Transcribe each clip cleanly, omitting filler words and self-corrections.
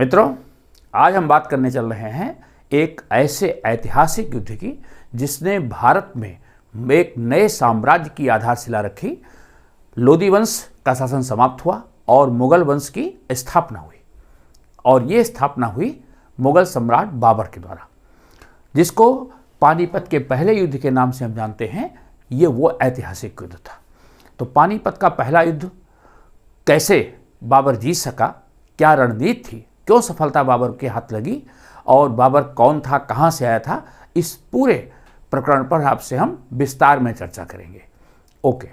मित्रों, आज हम बात करने चल रहे हैं एक ऐसे ऐतिहासिक युद्ध की जिसने भारत में एक नए साम्राज्य की आधारशिला रखी। लोदी वंश का शासन समाप्त हुआ और मुगल वंश की स्थापना हुई, और ये स्थापना हुई मुगल सम्राट बाबर के द्वारा, जिसको पानीपत के पहले युद्ध के नाम से हम जानते हैं। ये वो ऐतिहासिक युद्ध था। तो पानीपत का पहला युद्ध कैसे बाबर जीत सका, क्या रणनीति थी, क्यों सफलता बाबर के हाथ लगी और बाबर कौन था, कहाँ से आया था, इस पूरे प्रकरण पर आपसे हम विस्तार में चर्चा करेंगे। ओके,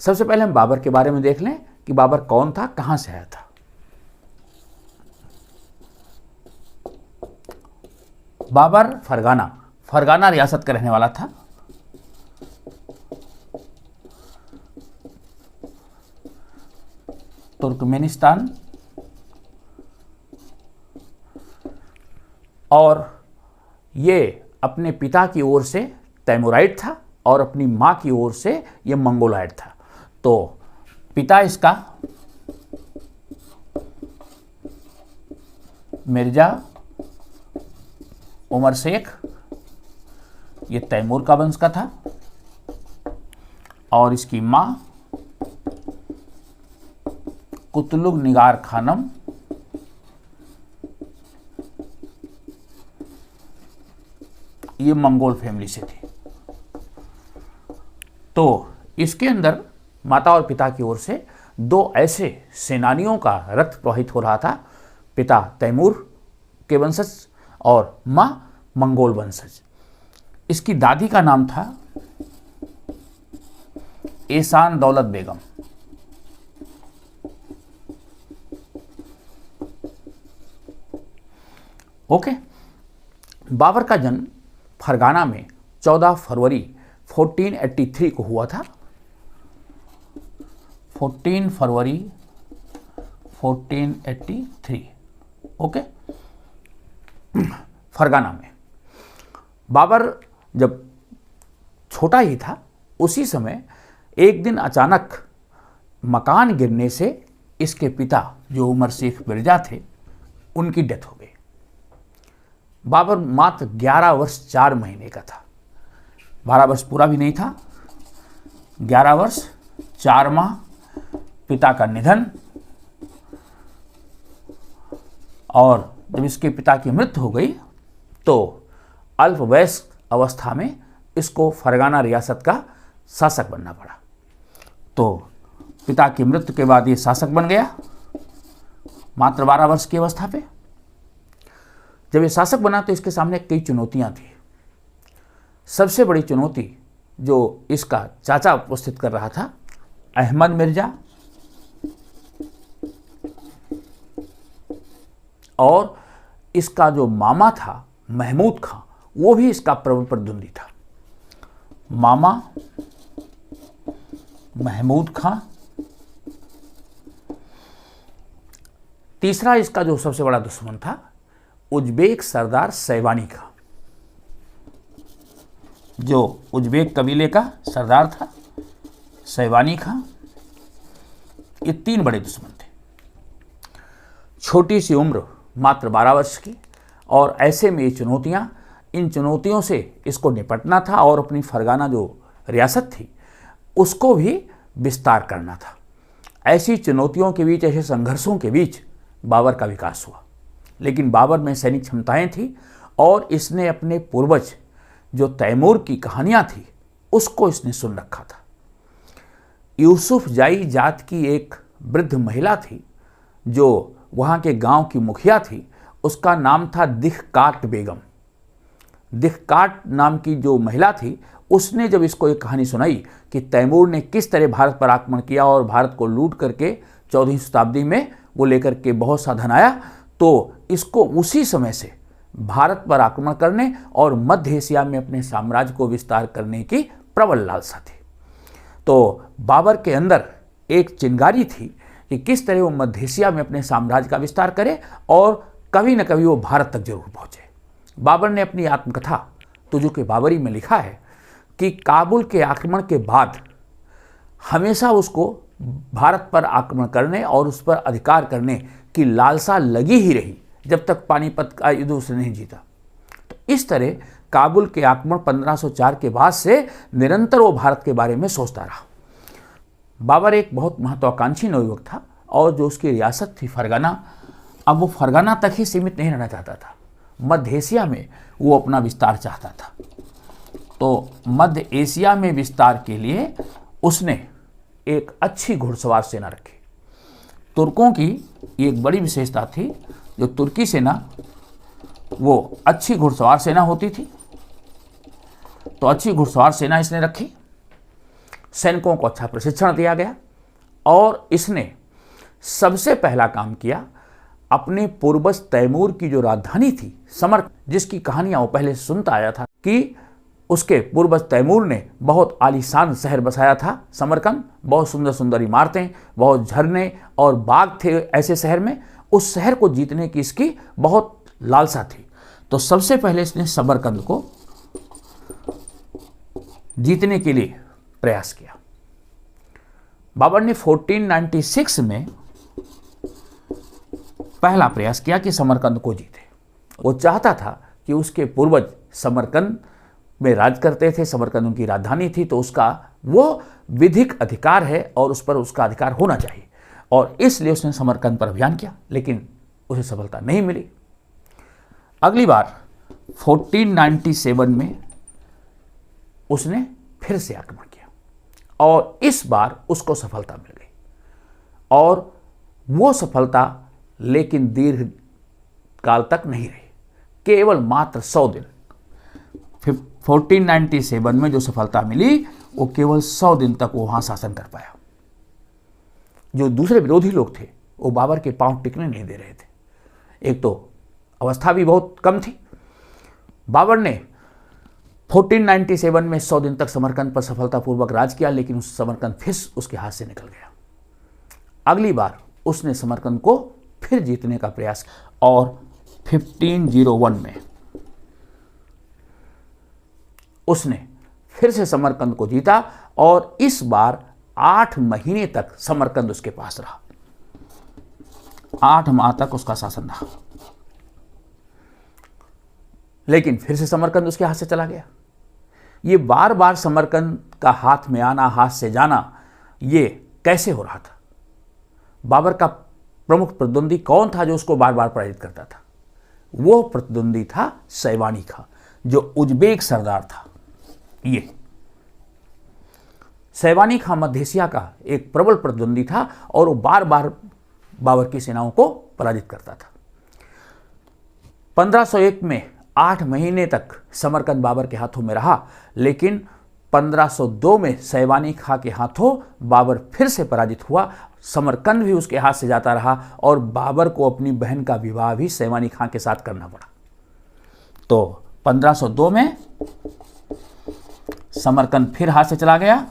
सबसे पहले हम बाबर के बारे में देख लें कि बाबर कौन था, कहाँ से आया था। बाबर फरगाना रियासत का रहने वाला था। तुर्कमेनिस्तान, और ये अपने पिता की ओर से तैमूराइड था और अपनी माँ की ओर से ये मंगोलाइड था। तो पिता इसका मिर्जा उमर शेख, ये तैमूर का वंश का था, और इसकी माँ कुतलुग निगार खानम, ये मंगोल फैमिली से थी। तो इसके अंदर माता और पिता की ओर से दो ऐसे सेनानियों का रक्त प्रवाहित हो रहा था। पिता तैमूर के वंशज और माँ मंगोल वंशज। इसकी दादी का नाम था एहसान दौलत बेगम। ओके, बाबर का जन्म फरगाना में 14 फरवरी 1483 को हुआ था। 14 फरवरी 1483, ओके, फरगाना में। बाबर जब छोटा ही था, उसी समय एक दिन अचानक मकान गिरने से इसके पिता जो उमर शेख मिर्जा थे, उनकी डेथ हो गई। बाबर मात्र 11 वर्ष 4 महीने का था। 12 वर्ष पूरा भी नहीं था। 11 वर्ष 4 माह पिता का निधन, और जब इसके पिता की मृत्यु हो गई तो अल्पवयस्क अवस्था में इसको फरगाना रियासत का शासक बनना पड़ा। तो पिता की मृत्यु के बाद ये शासक बन गया मात्र 12 वर्ष की अवस्था पे। जब ये शासक बना तो इसके सामने कई चुनौतियां थी। सबसे बड़ी चुनौती जो इसका चाचा उपस्थित कर रहा था, अहमद मिर्जा, और इसका जो मामा था महमूद खां, वो भी इसका प्रबल प्रतिद्वंदी था। मामा महमूद खां। तीसरा इसका जो सबसे बड़ा दुश्मन था, उज्बेक सरदार सैवानी खां, जो उज्बेक कबीले का सरदार था, सैवानी खां। ये 3 बड़े दुश्मन थे। छोटी सी उम्र मात्र 12 वर्ष की, और ऐसे में ये चुनौतियां, इन चुनौतियों से इसको निपटना था और अपनी फरगाना जो रियासत थी उसको भी विस्तार करना था। ऐसी चुनौतियों के बीच, ऐसे संघर्षों के बीच बाबर का विकास हुआ। लेकिन बाबर में सैनिक क्षमताएं थी, और इसने अपने पूर्वज जो तैमूर की कहानियां थी उसको इसने सुन रखा था। यूसुफ जाई जात की एक वृद्ध महिला थी जो वहाँ के गांव की मुखिया थी। उसका नाम था दिखकाट बेगम। दिखकाट नाम की जो महिला थी, उसने जब इसको एक कहानी सुनाई कि तैमूर ने किस तरह भारत पर आक्रमण किया और भारत को लूट करके 14वीं शताब्दी में वो लेकर के बहुत सा धन आया, तो इसको उसी समय से भारत पर आक्रमण करने और मध्य एशिया में अपने साम्राज्य को विस्तार करने की प्रबल लालसा थी। तो बाबर के अंदर एक चिंगारी थी कि किस तरह वो मध्य एशिया में अपने साम्राज्य का विस्तार करे और कभी न कभी वो भारत तक जरूर पहुंचे। बाबर ने अपनी आत्मकथा तुजु के बाबरी में लिखा है कि काबुल के आक्रमण के बाद हमेशा उसको भारत पर आक्रमण करने और उस पर अधिकार करने की लालसा लगी ही रही, जब तक पानीपत का युद्ध उसने नहीं जीता। तो इस तरह काबुल के आक्रमण 1504 के बाद से निरंतर वो भारत के बारे में सोचता रहा। बाबर एक बहुत महत्वाकांक्षी नवयुवक था और जो उसकी रियासत थी फरगाना, अब वो फरगाना तक ही सीमित नहीं रहना चाहता था, मध्य एशिया में वो अपना विस्तार चाहता था। तो मध्य एशिया में विस्तार के लिए उसने एक अच्छी घुड़सवार सेना रखी। तुर्कों की एक बड़ी विशेषता थी, जो तुर्की सेना वो अच्छी घुड़सवार सेना होती थी। तो अच्छी घुड़सवार सेना इसने रखी, सैनिकों को अच्छा प्रशिक्षण दिया गया और इसने सबसे पहला काम किया, अपने पूर्वज तैमूर की जो राजधानी थी समरकंद, जिसकी कहानियां वो पहले सुनता आया था कि उसके पूर्वज तैमूर ने बहुत आलीशान शहर बसाया था समरकंद, बहुत सुंदर सुंदर इमारतें, बहुत झरने और बाग थे ऐसे शहर में। उस शहर को जीतने की इसकी बहुत लालसा थी। तो सबसे पहले इसने समरकंद को जीतने के लिए प्रयास किया। बाबर ने 1496 में पहला प्रयास किया कि समरकंद को जीते। वो चाहता था कि उसके पूर्वज समरकंद में राज करते थे, समरकंद उनकी राजधानी थी, तो उसका वो विधिक अधिकार है और उस पर उसका अधिकार होना चाहिए, और इसलिए उसने समरकंद पर अभियान किया, लेकिन उसे सफलता नहीं मिली। अगली बार 1497 में उसने फिर से आक्रमण किया और इस बार उसको सफलता मिल गई, और वो सफलता लेकिन दीर्घ काल तक नहीं रही, केवल मात्र 100 दिन। 1497 में जो सफलता मिली वो केवल 100 दिन तक वो वहां शासन कर पाया। जो दूसरे विरोधी लोग थे वो बाबर के पांव टिकने नहीं दे रहे थे। एक तो अवस्था भी बहुत कम थी। बाबर ने 1497 में 100 दिन तक समरकंद पर सफलतापूर्वक राज किया, लेकिन उस समरकंद फिर उसके हाथ से निकल गया। अगली बार उसने समरकंद को फिर जीतने का प्रयास, और 1501 में उसने फिर से समरकंद को जीता, और इस बार 8 महीने तक समरकंद उसके पास रहा। 8 माह तक उसका शासन रहा, लेकिन फिर से समरकंद उसके हाथ से चला गया। ये बार बार समरकंद का हाथ में आना, हाथ से जाना, ये कैसे हो रहा था? बाबर का प्रमुख प्रतिद्वंदी कौन था जो उसको बार बार पराजित करता था? वो प्रतिद्वंदी था सैवानी खां, जो उज्बेक सरदार था। ये सैवानी खां मध्य एशिया का एक प्रबल प्रतिद्वंदी था और वो बार बार बाबर की सेनाओं को पराजित करता था। 1501 में 8 महीने तक समरकंद बाबर के हाथों में रहा, लेकिन 1502 में सैवानी खां के हाथों बाबर फिर से पराजित हुआ। समरकंद भी उसके हाथ से जाता रहा और बाबर को अपनी बहन का विवाह भी सैवानी खां के साथ करना पड़ा। तो 1502 में समरकंद फिर हाथ से चला गया,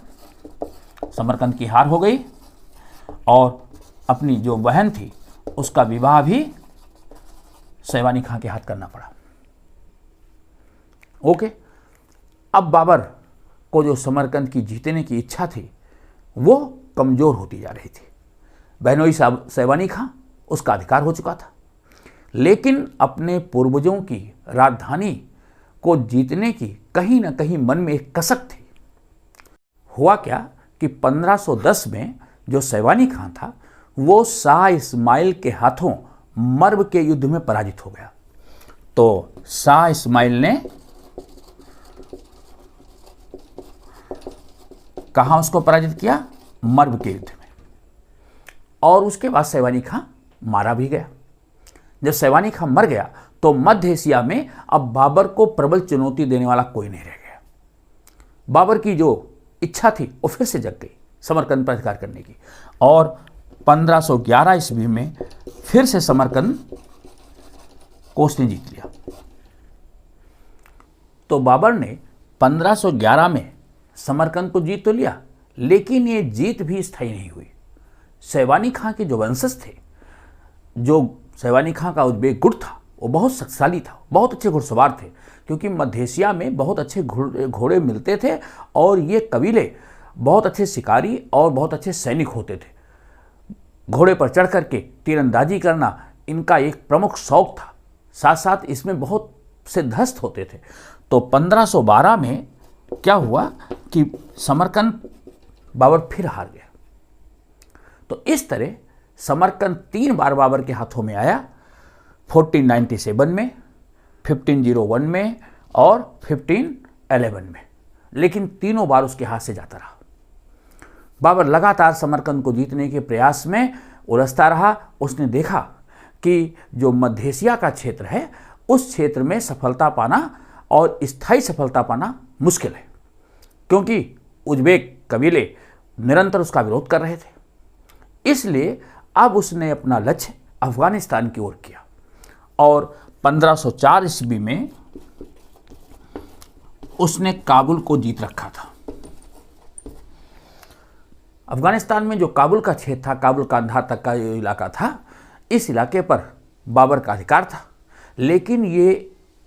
समरकंद की हार हो गई और अपनी जो बहन थी उसका विवाह भी सैवानी खां के हाथ करना पड़ा। ओके, अब बाबर को जो समरकंद की जीतने की इच्छा थी वो कमजोर होती जा रही थी। बहनोई सैवानी खां उसका अधिकार हो चुका था, लेकिन अपने पूर्वजों की राजधानी को जीतने की कहीं ना कहीं मन में एक कसक थी। हुआ क्या कि 1510 में जो सैवानी खां था वो शाह इस्माइल के हाथों मर्व के युद्ध में पराजित हो गया। तो शाह इस्माइल ने कहां उसको पराजित किया? मर्व के युद्ध में। और उसके बाद सैवानी खां मारा भी गया। जब सैवानी खां मर गया तो मध्य एशिया में अब बाबर को प्रबल चुनौती देने वाला कोई नहीं रह गया। बाबर की जो इच्छा थी वो फिर से जग गई समरकंद पर अधिकार करने की, और 1511 ईस्वी में फिर से समरकंद को उसने जीत लिया। तो बाबर ने 1511 में समरकंद को जीत तो लिया, लेकिन ये जीत भी स्थायी नहीं हुई। सैवानी खां के जो वंशज थे, जो सैवानी खां का उज्बेक गुट था, वो बहुत शक्तिशाली था, बहुत अच्छे घुड़सवार थे, क्योंकि मध्य एशिया में बहुत अच्छे घोड़े मिलते थे और ये कबीले बहुत अच्छे शिकारी और बहुत अच्छे सैनिक होते थे। घोड़े पर चढ़ करके तीरंदाजी करना इनका एक प्रमुख शौक था। साथ साथ इसमें बहुत से ध्वस्त होते थे। तो 1512 में क्या हुआ कि समरकंद बाबर फिर हार गया। तो इस तरह समरकंद 3 बार बाबर के हाथों में आया, 1497 में, 1501 में और 1511 में, लेकिन तीनों बार उसके हाथ से जाता रहा। बाबर लगातार समरकंद को जीतने के प्रयास में उलझता रहा। उसने देखा कि जो मध्य एशिया का क्षेत्र है उस क्षेत्र में सफलता पाना और स्थायी सफलता पाना मुश्किल है, क्योंकि उज़्बेक कबीले निरंतर उसका विरोध कर रहे थे। इसलिए अब उसने अपना लक्ष्य अफगानिस्तान की ओर किया और 1504 ईस्वी में उसने काबुल को जीत रखा था। अफगानिस्तान में जो काबुल का क्षेत्र था, काबुल कांधार तक का जो इलाका था, इस इलाके पर बाबर का अधिकार था। लेकिन ये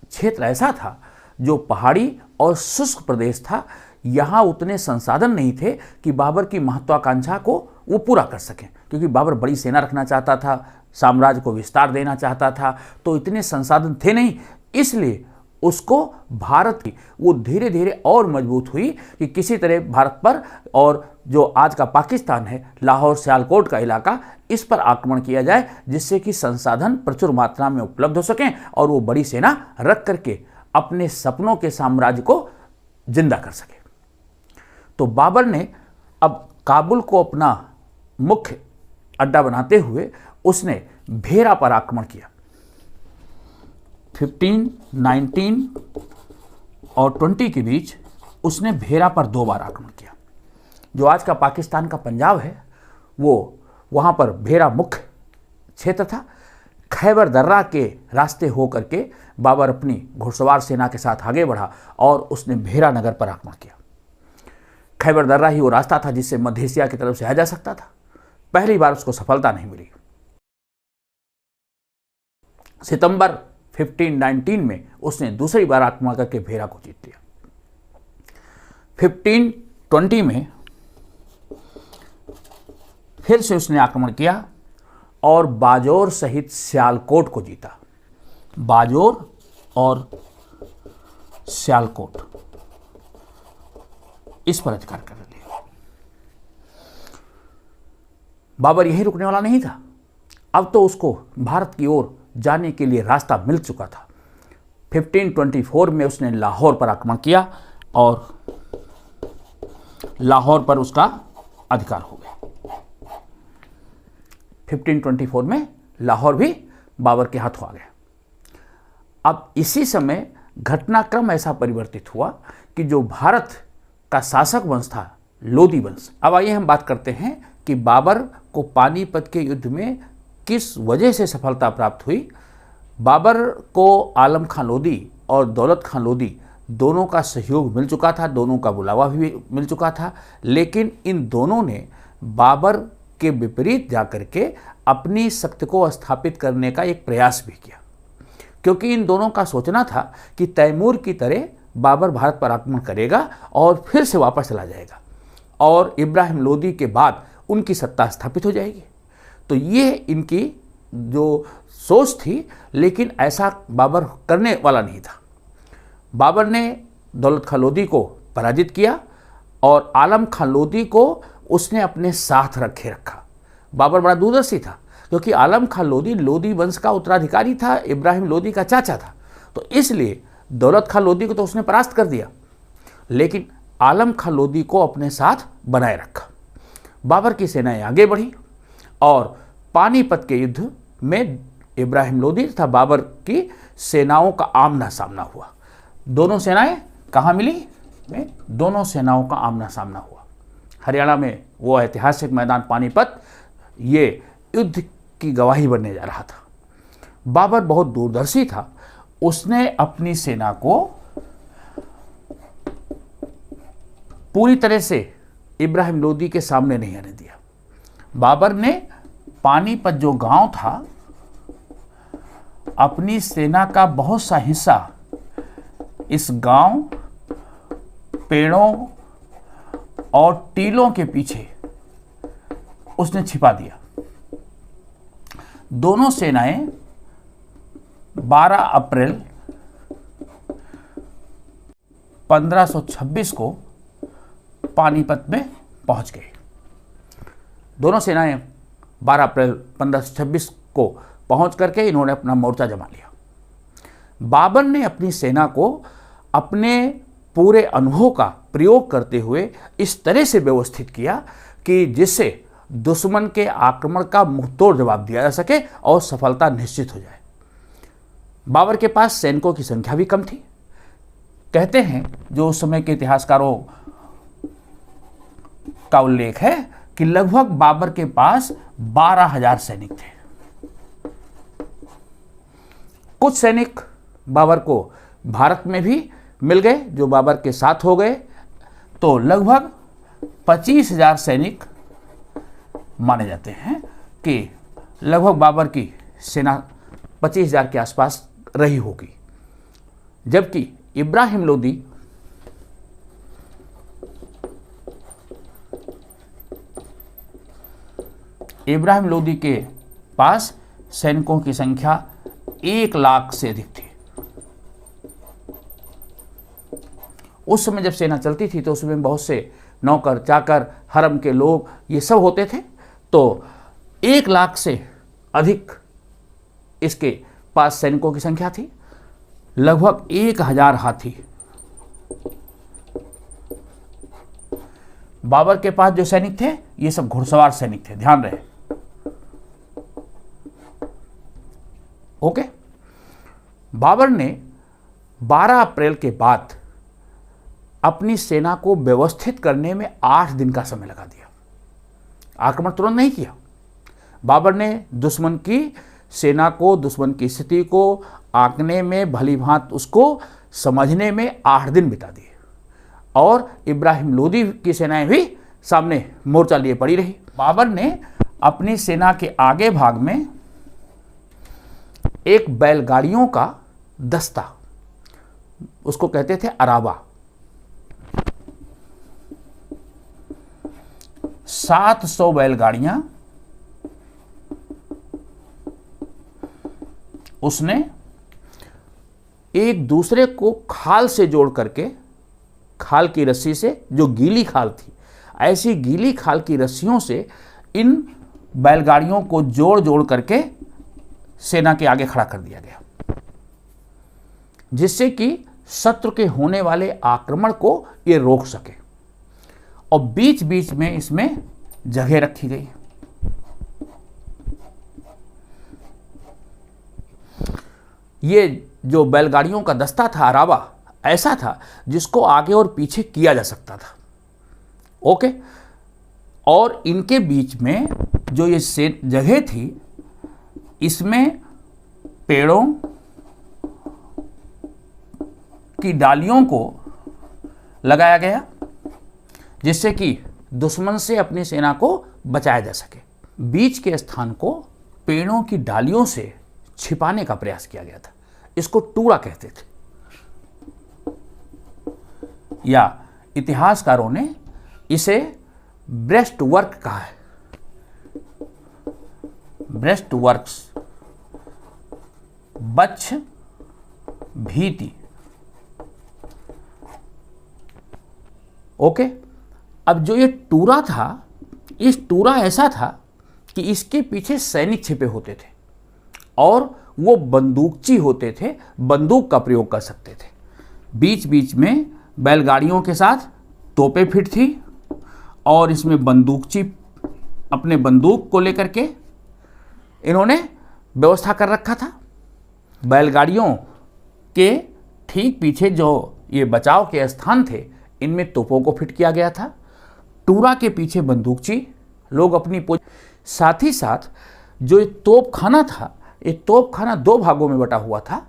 क्षेत्र ऐसा था जो पहाड़ी और शुष्क प्रदेश था। यहाँ उतने संसाधन नहीं थे कि बाबर की महत्वाकांक्षा को वो पूरा कर सकें, क्योंकि बाबर बड़ी सेना रखना चाहता था, साम्राज्य को विस्तार देना चाहता था, तो इतने संसाधन थे नहीं। इसलिए उसको भारत की वो धीरे धीरे और मजबूत हुई कि किसी तरह भारत पर और जो आज का पाकिस्तान है, लाहौर सियालकोट का इलाका, इस पर आक्रमण किया जाए, जिससे कि संसाधन प्रचुर मात्रा में उपलब्ध हो सकें और वो बड़ी सेना रख करके अपने सपनों के साम्राज्य को जिंदा कर सके। तो बाबर ने अब काबुल को अपना मुख्य अड्डा बनाते हुए उसने भेरा पर आक्रमण किया। 15, 19 और 20 के बीच उसने भेरा पर 2 बार आक्रमण किया। जो आज का पाकिस्तान का पंजाब है, वो वहाँ पर भेरा मुख्य क्षेत्र था। खैबर दर्रा के रास्ते हो करके बाबर अपनी घुड़सवार सेना के साथ आगे बढ़ा और उसने भेरा नगर पर आक्रमण किया। खैबर दर्रा ही वो रास्ता था जिससे मध्य एशिया की तरफ से आया जा सकता था। पहली बार उसको सफलता नहीं मिली। सितंबर 1519 में उसने दूसरी बार आक्रमण करके भेरा को जीत लिया। 1520 में फिर से उसने आक्रमण किया और बाजौर सहित सियालकोट को जीता। बाजौर और सियालकोट इस पर अधिकार कर लिया। बाबर यही रुकने वाला नहीं था। अब तो उसको भारत की ओर जाने के लिए रास्ता मिल चुका था। 1524 में उसने लाहौर पर आक्रमण किया और लाहौर पर उसका अधिकार हो गया। 1524 में लाहौर भी बाबर के हाथों आ गया। अब इसी समय घटनाक्रम ऐसा परिवर्तित हुआ कि जो भारत का शासक वंश था, लोदी वंश। अब आइए हम बात करते हैं कि बाबर को पानीपत के युद्ध में किस वजह से सफलता प्राप्त हुई। बाबर को आलम खां लोदी और दौलत खां लोदी दोनों का सहयोग मिल चुका था, दोनों का बुलावा भी मिल चुका था, लेकिन इन दोनों ने बाबर के विपरीत जाकर के अपनी शक्ति को स्थापित करने का एक प्रयास भी किया, क्योंकि इन दोनों का सोचना था कि तैमूर की तरह बाबर भारत पर आक्रमण करेगा और फिर से वापस चला जाएगा और इब्राहिम लोदी के बाद उनकी सत्ता स्थापित हो जाएगी। तो ये इनकी जो सोच थी, लेकिन ऐसा बाबर करने वाला नहीं था। बाबर ने दौलत खां लोदी को पराजित किया और आलम खां लोदी को उसने अपने साथ रखा। बाबर बड़ा दूरदर्शी था, क्योंकि आलम खां लोदी लोदी वंश का उत्तराधिकारी था, इब्राहिम लोदी का चाचा था। तो इसलिए दौलत खां लोदी को तो उसने परास्त कर दिया, लेकिन आलम खां लोदी को अपने साथ बनाए रखा। बाबर की सेनाएं आगे बढ़ी और पानीपत के युद्ध में इब्राहिम लोदी तथा बाबर की सेनाओं का आमना सामना हुआ। दोनों सेनाएं कहाँ मिली? दोनों सेनाओं का आमना सामना हुआ हरियाणा में। वो ऐतिहासिक मैदान पानीपत ये युद्ध की गवाही बनने जा रहा था। बाबर बहुत दूरदर्शी था। उसने अपनी सेना को पूरी तरह से इब्राहिम लोदी के सामने नहीं आने दिया। बाबर ने पानीपत जो गांव था, अपनी सेना का बहुत सा हिस्सा इस गांव, पेड़ों और टीलों के पीछे उसने छिपा दिया। दोनों सेनाएं 12 अप्रैल 1526 को पानीपत में पहुंच गए। दोनों सेनाएं 12 अप्रैल 1526 को पहुंच करके इन्होंने अपना मोर्चा जमा लिया। बाबर ने अपनी सेना को अपने पूरे अनुभव का प्रयोग करते हुए इस तरह से व्यवस्थित किया कि जिससे दुश्मन के आक्रमण का मुंहतोड़ जवाब दिया जा सके और सफलता निश्चित हो जाए। बाबर के पास सैनिकों की संख्या भी कम थी। कहते हैं, जो उस समय के इतिहासकारों का उल्लेख है कि लगभग बाबर के पास 12,000 सैनिक थे। कुछ सैनिक बाबर को भारत में भी मिल गए जो बाबर के साथ हो गए, तो लगभग 25,000 सैनिक माने जाते हैं कि लगभग बाबर की सेना 25,000 के आसपास रही होगी। जबकि इब्राहिम लोदी के पास सैनिकों की संख्या 1 लाख से अधिक थी। उस समय जब सेना चलती थी तो उसमें बहुत से नौकर चाकर, हरम के लोग, ये सब होते थे। तो 1 लाख से अधिक इसके पास सैनिकों की संख्या थी। लगभग 1,000 हाथी। बाबर के पास जो सैनिक थे ये सब घुड़सवार सैनिक थे, ध्यान रहे। ओके। बाबर ने 12 अप्रैल के बाद अपनी सेना को व्यवस्थित करने में 8 दिन का समय लगा दिया। आक्रमण तुरंत नहीं किया। बाबर ने दुश्मन की सेना को, दुश्मन की स्थिति को आंकने में, भलीभांति उसको समझने में 8 दिन बिता दिए। और इब्राहिम लोदी की सेनाएं भी सामने मोर्चा लिए पड़ी रही। बाबर ने अपनी सेना के आगे भाग में एक बैलगाड़ियों का दस्ता, उसको कहते थे अराबा, 700 बैलगाड़ियां उसने एक दूसरे को खाल से जोड़ करके, खाल की रस्सी से, जो गीली खाल थी, ऐसी गीली खाल की रस्सियों से इन बैलगाड़ियों को जोड़ जोड़ करके सेना के आगे खड़ा कर दिया गया, जिससे कि शत्रु के होने वाले आक्रमण को ये रोक सके। और बीच बीच में इसमें जगह रखी गई। ये जो बैलगाड़ियों का दस्ता था अराबा, ऐसा था जिसको आगे और पीछे किया जा सकता था। ओके। और इनके बीच में जो ये जगह थी, इसमें पेड़ों की डालियों को लगाया गया, जिससे कि दुश्मन से अपनी सेना को बचाया जा सके। बीच के स्थान को पेड़ों की डालियों से छिपाने का प्रयास किया गया था। इसको टूरा कहते थे, या इतिहासकारों ने इसे ब्रेस्ट वर्क कहा है। ब्रेस्ट वर्क्स, बच्छ भीति। ओके। अब जो ये टूरा था, इस टूरा ऐसा था कि इसके पीछे सैनिक छिपे होते थे और वो बंदूकची होते थे, बंदूक का प्रयोग कर सकते थे। बीच बीच में बैलगाड़ियों के साथ तोपें फिट थी और इसमें बंदूकची अपने बंदूक को लेकर के इन्होंने व्यवस्था कर रखा था। बैलगाड़ियों के ठीक पीछे जो ये बचाव के स्थान थे, इनमें तोपों को फिट किया गया था। टूरा के पीछे बंदूकची लोग अपनी साथ ही साथ जो ये तोपखाना था, ये तोपखाना 2 भागों में बटा हुआ था,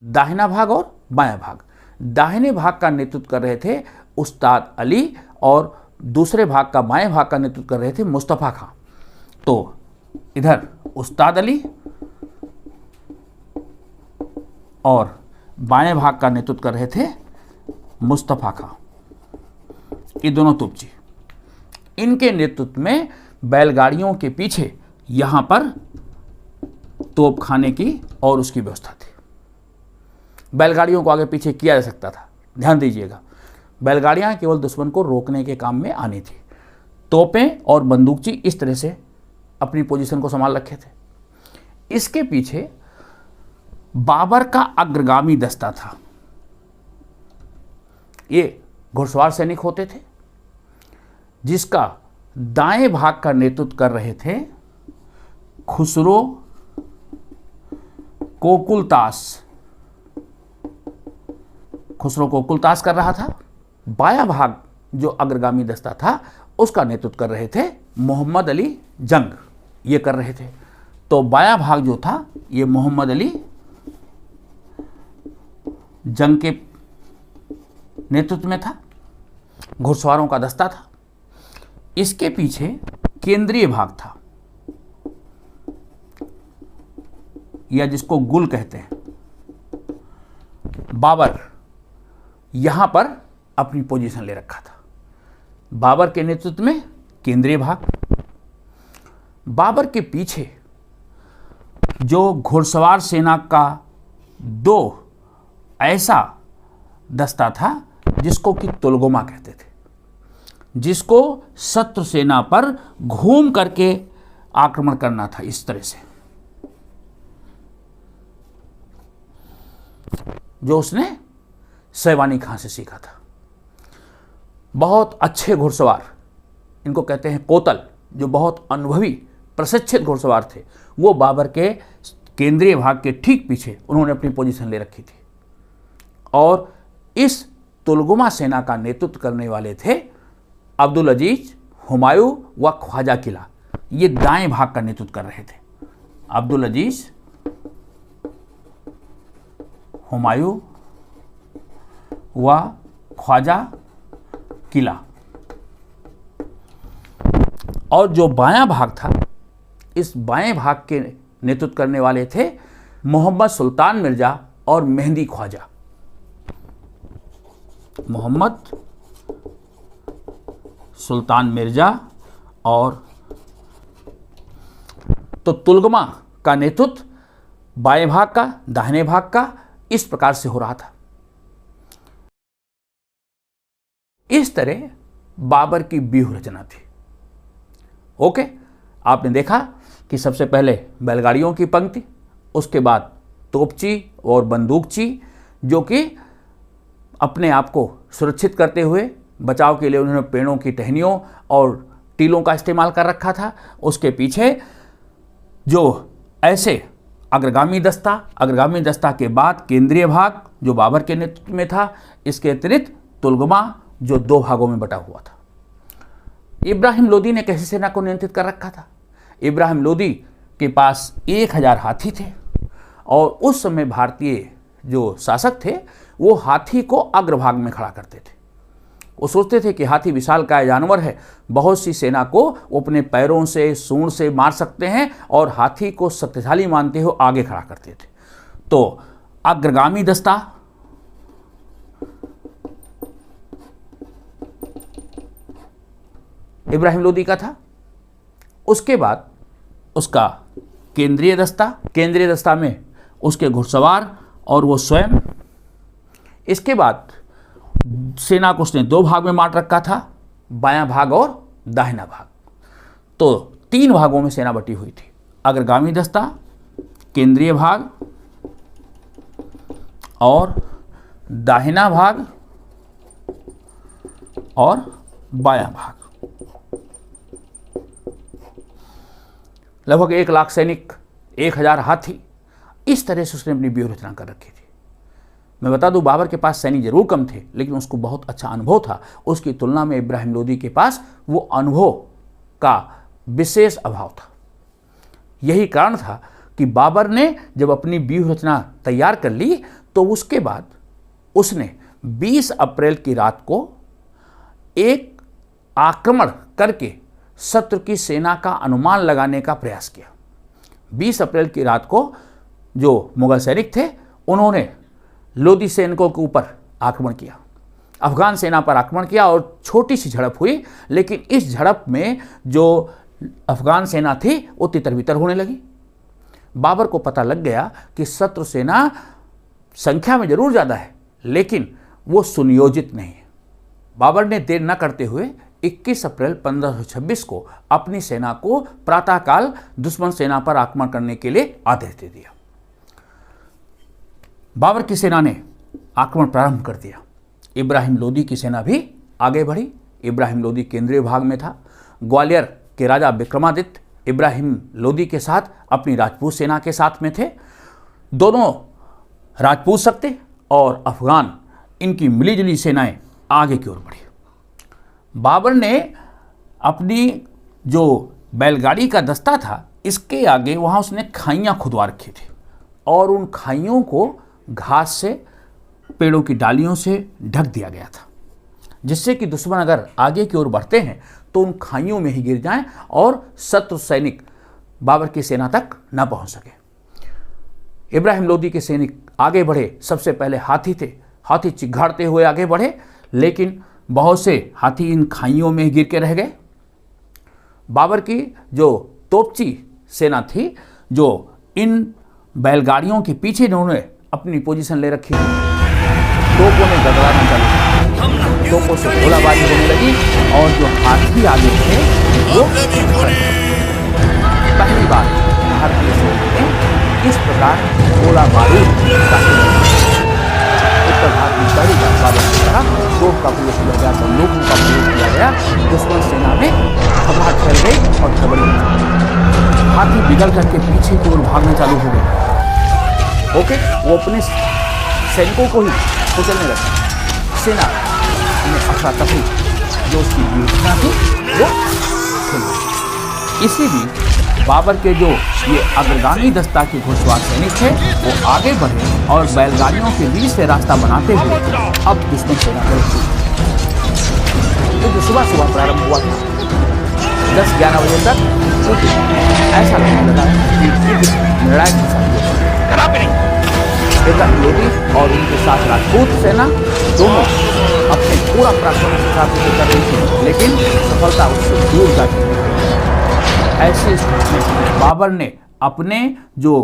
दाहिना भाग और बायां भाग। दाहिने भाग का नेतृत्व कर रहे थे उस्ताद अली और दूसरे भाग का, बाएं भाग का नेतृत्व कर रहे थे मुस्तफ़ा खां। तो इधर उस्ताद अली और बाएं भाग का नेतृत्व कर रहे थे मुस्तफ़ा खां, ये दोनों तोपची। इनके नेतृत्व में बैलगाड़ियों के पीछे यहाँ पर तोपखाने की और उसकी व्यवस्था थी। बैलगाड़ियों को आगे पीछे किया जा सकता था। ध्यान दीजिएगा, बैलगाड़ियाँ केवल दुश्मन को रोकने के काम में आनी थी। तोपें और बंदूकची इस तरह से अपनी पोजीशन को संभाल रखे थे। इसके पीछे बाबर का अग्रगामी दस्ता था। ये घुड़सवार सैनिक होते थे जिसका दाएं भाग का नेतृत्व कर रहे थे खुसरो कोकुलतास। खुसरो कोकुलतास कर रहा था। बायां भाग जो अग्रगामी दस्ता था उसका नेतृत्व कर रहे थे मोहम्मद अली जंग, ये कर रहे थे। तो बायां भाग जो था ये मोहम्मद अली जंग के नेतृत्व में था, घुड़सवारों का दस्ता था। इसके पीछे केंद्रीय भाग था, या जिसको गुल कहते हैं। बाबर यहां पर अपनी पोजीशन ले रखा था। बाबर के नेतृत्व में केंद्रीय भाग। बाबर के पीछे जो घुड़सवार सेना का दो ऐसा दस्ता था जिसको कि तुलगोमा कहते थे, जिसको शत्रु सेना पर घूम करके आक्रमण करना था। इस तरह से जो उसने सैवानी खां से सीखा था। बहुत अच्छे घुड़सवार, इनको कहते हैं कोतल, जो बहुत अनुभवी प्रशिक्षित घुड़सवार थे, वो बाबर के केंद्रीय भाग के ठीक पीछे उन्होंने अपनी पोजीशन ले रखी थी। और इस तुलगुमा सेना का नेतृत्व करने वाले थे अब्दुल अजीज, हुमायूं व ख्वाजा किला। ये दाएं भाग का नेतृत्व कर रहे थे। अब्दुल अजीज, हुमायूं व ख्वाजा किला। और जो बायां भाग था, इस बाएं भाग के नेतृत्व करने वाले थे मोहम्मद सुल्तान मिर्जा और मेहंदी ख्वाजा। मोहम्मद सुल्तान मिर्जा और तो तुलगमा का नेतृत्व बाएं भाग का, दाहिने भाग का इस प्रकार से हो रहा था। इस तरह बाबर की व्यूह रचना थी। ओके, आपने देखा कि सबसे पहले बैलगाड़ियों की पंक्ति, उसके बाद तोपची और बंदूकची, जो कि अपने आप को सुरक्षित करते हुए बचाव के लिए उन्होंने पेड़ों की टहनियों और टीलों का इस्तेमाल कर रखा था। उसके पीछे जो ऐसे अग्रगामी दस्ता के बाद केंद्रीय भाग जो बाबर के नेतृत्व में था। इसके अतिरिक्त तुलगमा जो दो भागों में बटा हुआ था। इब्राहिम लोदी ने कैसे सेना को नियंत्रित कर रखा था? इब्राहिम लोदी के पास 1000 हाथी थे और उस समय भारतीय जो शासक थे वो हाथी को अग्रभाग में खड़ा करते थे। वो सोचते थे कि हाथी विशालकाय जानवर है, बहुत सी सेना को वो अपने पैरों से, सूंड से मार सकते हैं, और हाथी को शक्तिशाली मानते हुए आगे खड़ा करते थे। तो अग्रगामी दस्ता इब्राहिम लोदी का था। उसके बाद उसका केंद्रीय दस्ता में उसके घुड़सवार और वो स्वयं। इसके बाद सेना को उसने दो भाग में बांट रखा था, बायां भाग और दाहिना भाग। तो 3 भागों में सेना बटी हुई थी, अग्रगामी दस्ता, केंद्रीय भाग और दाहिना भाग और बायां भाग। लगभग 1 लाख सैनिक, 1000 हाथी, इस तरह से उसने अपनी व्यूह रचना कर रखी थी। मैं बता दूं, बाबर के पास सैनिक जरूर कम थे, लेकिन उसको बहुत अच्छा अनुभव था। उसकी तुलना में इब्राहिम लोदी के पास वो अनुभव का विशेष अभाव था। यही कारण था कि बाबर ने जब अपनी व्यूह रचना तैयार कर ली तो उसके बाद उसने 20 अप्रैल की रात को एक आक्रमण करके शत्रु की सेना का अनुमान लगाने का प्रयास किया। 20 अप्रैल की रात को जो मुगल सैनिक थे उन्होंने लोदी सैनिकों के ऊपर आक्रमण किया, अफगान सेना पर आक्रमण किया और छोटी सी झड़प हुई। लेकिन इस झड़प में जो अफगान सेना थी वो तितर बितर होने लगी। बाबर को पता लग गया कि शत्रु सेना संख्या में जरूर ज़्यादा है लेकिन वो सुनियोजित नहीं है। बाबर ने देर न करते हुए 21 अप्रैल 1526 को अपनी सेना को प्रातःकाल दुश्मन सेना पर आक्रमण करने के लिए आदेश दे दिया। बाबर की सेना ने आक्रमण प्रारंभ कर दिया। इब्राहिम लोदी की सेना भी आगे बढ़ी। इब्राहिम लोदी केंद्रीय भाग में था। ग्वालियर के राजा विक्रमादित्य इब्राहिम लोदी के साथ अपनी राजपूत सेना के साथ में थे। दोनों राजपूत शक्ति और अफगान इनकी मिलीजुली सेनाएं आगे की ओर बढ़ी। बाबर ने अपनी जो बैलगाड़ी का दस्ता था इसके आगे वहाँ उसने खाइयाँ खुदवा रखी थी और उन खाइयों को घास से, पेड़ों की डालियों से ढक दिया गया था, जिससे कि दुश्मन अगर आगे की ओर बढ़ते हैं तो उन खाइयों में ही गिर जाएं और शत्रु सैनिक बाबर की सेना तक न पहुंच सके। इब्राहिम लोदी के सैनिक आगे बढ़े। सबसे पहले हाथी थे। हाथी चिघाड़ते हुए आगे बढ़े लेकिन बहुत से हाथी इन खाइयों में गिर के रह गए। बाबर की जो तोपची सेना थी, जो इन बैलगाड़ियों के पीछे इन्होंने अपनी पोजीशन ले रखी, तोपों ने गड़गड़ाना चालू, तोपों से गोलाबारी होने लगी और जो हाथी आगे थे वो पहली बार भारतीय सेना ने इस प्रकार गोला बारूद उत्तर भारत में पहली बार बाबर की तरह तोप का प्रयोग किया गया, बंदूकों का प्रयोग किया गया। दुश्मन सेना में घबराहट फैल गई और खबरें हाथी बिगड़ करके पीछे की ओर भागना चालू हो गए। ओके, वो अपने सैनिकों को ही कुचलने लगे। सेना में अफरा तफरी जो उसकी योजना थी वो खेल गई। इसी बीच बाबर के जो ये अग्रगामी दस्ता के घुड़सवार सैनिक थे वो आगे बढ़े और बैलगाड़ियों के बीच से रास्ता बनाते हुए अब दुश्मन सेना पर तो सुबह सुबह प्रारंभ हुआ था। 10-11 बजे तक ऐसा लगने लगा कि निर्णायक इब्राहिम लोदी और उनके साथ राजपूत सेना दोनों अपने पूरा पराक्रम के साथ कर रही थी लेकिन सफलता उससे दूर जा चुकी थी। ऐसे स्थिति में बाबर ने अपने जो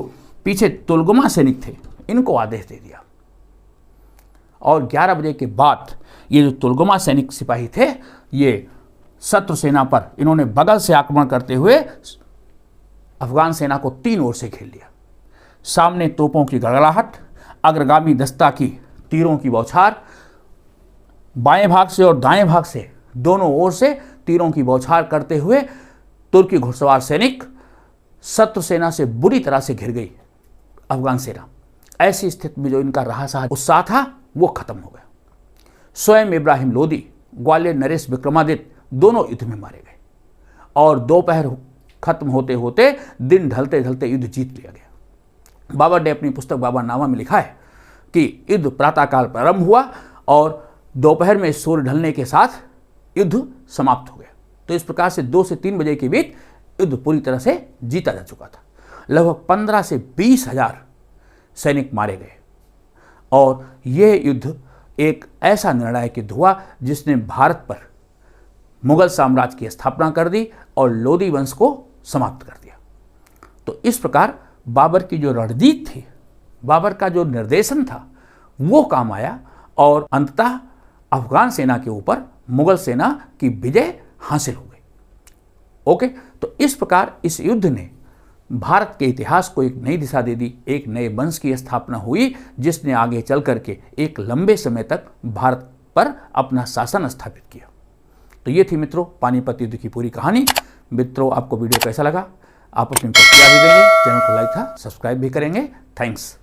पीछे तुलगमा सैनिक थे इनको आदेश दे दिया और 11 बजे के बाद ये जो तुलगमा सैनिक सिपाही थे ये शत्रु सेना पर इन्होंने बगल से आक्रमण करते हुए अफगान सेना को 3 ओर से घेर लिया। सामने तोपों की गड़गड़ाहट, अग्रगामी दस्ता की तीरों की बौछार, बाएं भाग से और दाएं भाग से दोनों ओर से तीरों की बौछार करते हुए तुर्की घुड़सवार सैनिक शत्रु सेना से बुरी तरह से घिर गई अफगान सेना। ऐसी स्थिति में जो इनका रहा सहा उत्साह था वो खत्म हो गया। स्वयं इब्राहिम लोदी, ग्वालियर नरेश विक्रमादित्य दोनों युद्ध में मारे गए और दोपहर खत्म होते होते दिन ढलते ढलते युद्ध जीत लिया गया। बाबर ने अपनी पुस्तक बाबरनामा में लिखा है कि युद्ध प्रातःकाल प्रारंभ हुआ और दोपहर में सूर्य ढलने के साथ युद्ध समाप्त हो गया। तो इस प्रकार से 2 से 3 बजे के बीच युद्ध पूरी तरह से जीता जा चुका था। लगभग 15 से 20 हजार सैनिक मारे गए और यह युद्ध एक ऐसा निर्णायक युद्ध हुआ जिसने भारत पर मुगल साम्राज्य की स्थापना कर दी और लोदी वंश को समाप्त कर दिया। तो इस प्रकार बाबर की जो रणनीति थी, बाबर का जो निर्देशन था वो काम आया और अंततः अफगान सेना के ऊपर मुगल सेना की विजय हासिल हो गई। ओके, तो इस प्रकार इस युद्ध ने भारत के इतिहास को एक नई दिशा दे दी, एक नए वंश की स्थापना हुई जिसने आगे चल करके एक लंबे समय तक भारत पर अपना शासन स्थापित किया। तो ये थी मित्रों पानीपत युद्ध की पूरी कहानी। मित्रों आपको वीडियो कैसा लगा आप अपनी प्रतिक्रिया भी देंगे, चैनल को लाइक था सब्सक्राइब भी करेंगे। थैंक्स।